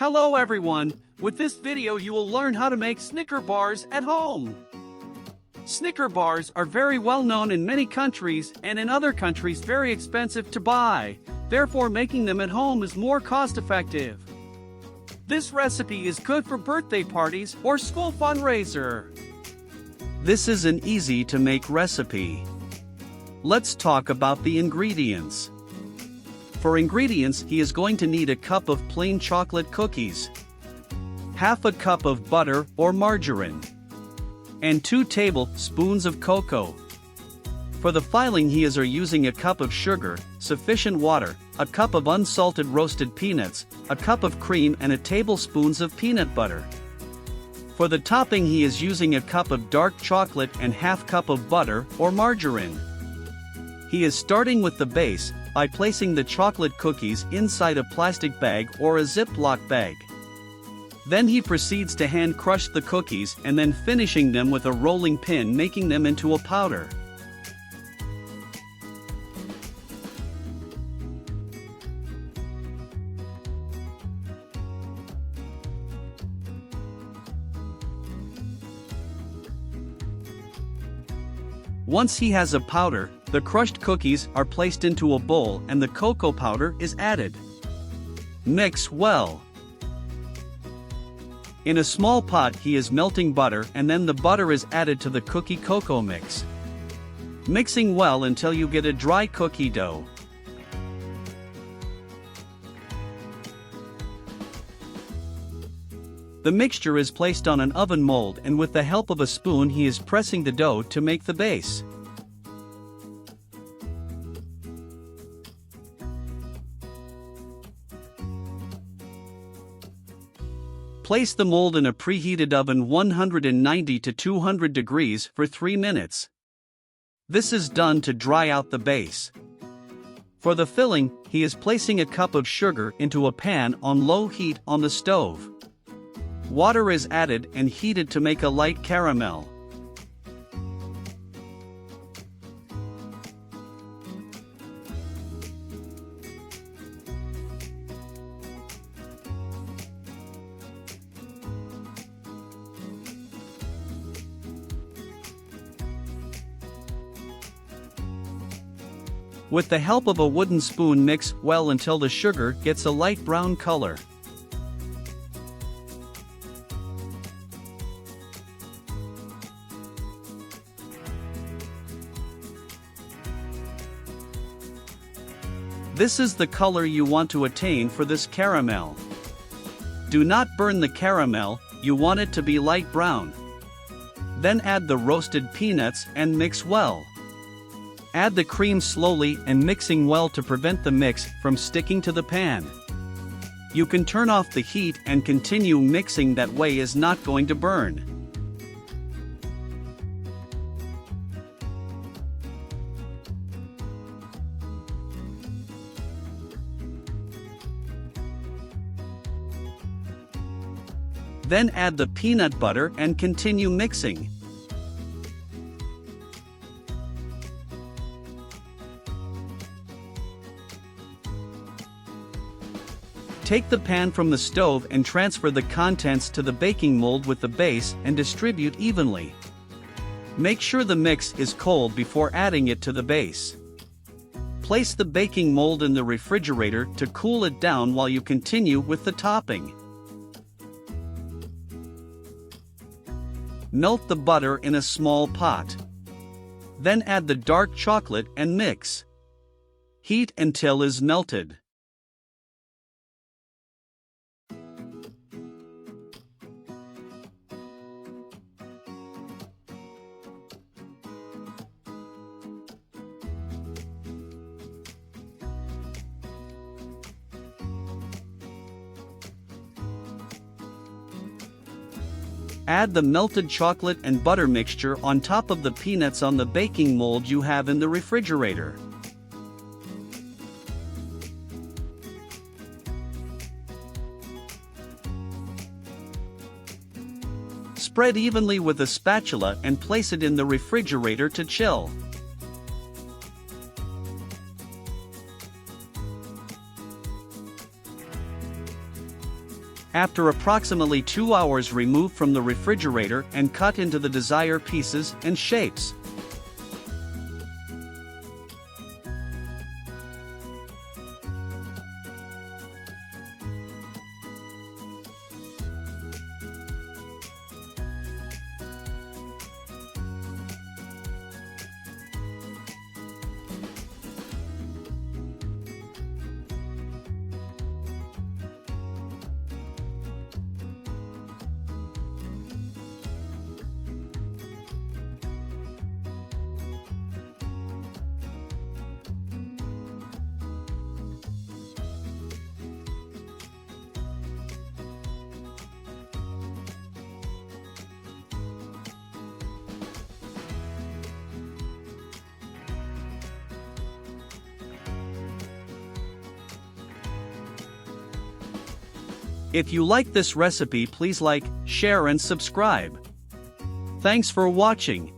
Hello everyone, with this video you will learn how to make Snicker Bars at home. Snicker Bars are very well known in many countries and in other countries very expensive to buy, therefore making them at home is more cost effective. This recipe is good for birthday parties or school fundraiser. This is an easy to make recipe. Let's talk about the ingredients. For ingredients, he is going to need a cup of plain chocolate cookies, half a cup of butter or margarine, and 2 tablespoons of cocoa. For the filling he is using a cup of sugar, sufficient water, a cup of unsalted roasted peanuts, a cup of cream and a tablespoons of peanut butter. For the topping he is using a cup of dark chocolate and half cup of butter or margarine. He is starting with the base by placing the chocolate cookies inside a plastic bag or a Ziploc bag. Then he proceeds to hand crush the cookies and then finishing them with a rolling pin, making them into a powder. Once he has a powder, the crushed cookies are placed into a bowl and the cocoa powder is added. Mix well. In a small pot he is melting butter and then the butter is added to the cookie cocoa mix. Mixing well until you get a dry cookie dough. The mixture is placed on an oven mold and with the help of a spoon he is pressing the dough to make the base. Place the mold in a preheated oven 190 to 200 degrees for 3 minutes. This is done to dry out the base. For the filling, he is placing a cup of sugar into a pan on low heat on the stove. Water is added and heated to make a light caramel. With the help of a wooden spoon, mix well until the sugar gets a light brown color. This is the color you want to attain for this caramel. Do not burn the caramel, you want it to be light brown. Then add the roasted peanuts and mix well. Add the cream slowly and mixing well to prevent the mix from sticking to the pan. You can turn off the heat and continue mixing, that way is not going to burn. Then add the peanut butter and continue mixing. Take the pan from the stove and transfer the contents to the baking mold with the base and distribute evenly. Make sure the mix is cold before adding it to the base. Place the baking mold in the refrigerator to cool it down while you continue with the topping. Melt the butter in a small pot. Then add the dark chocolate and mix. Heat until is melted. Add the melted chocolate and butter mixture on top of the peanuts on the baking mold you have in the refrigerator. Spread evenly with a spatula and place it in the refrigerator to chill. After approximately 2 hours, remove from the refrigerator and cut into the desired pieces and shapes. If you like this recipe, please like, share and subscribe. Thanks for watching.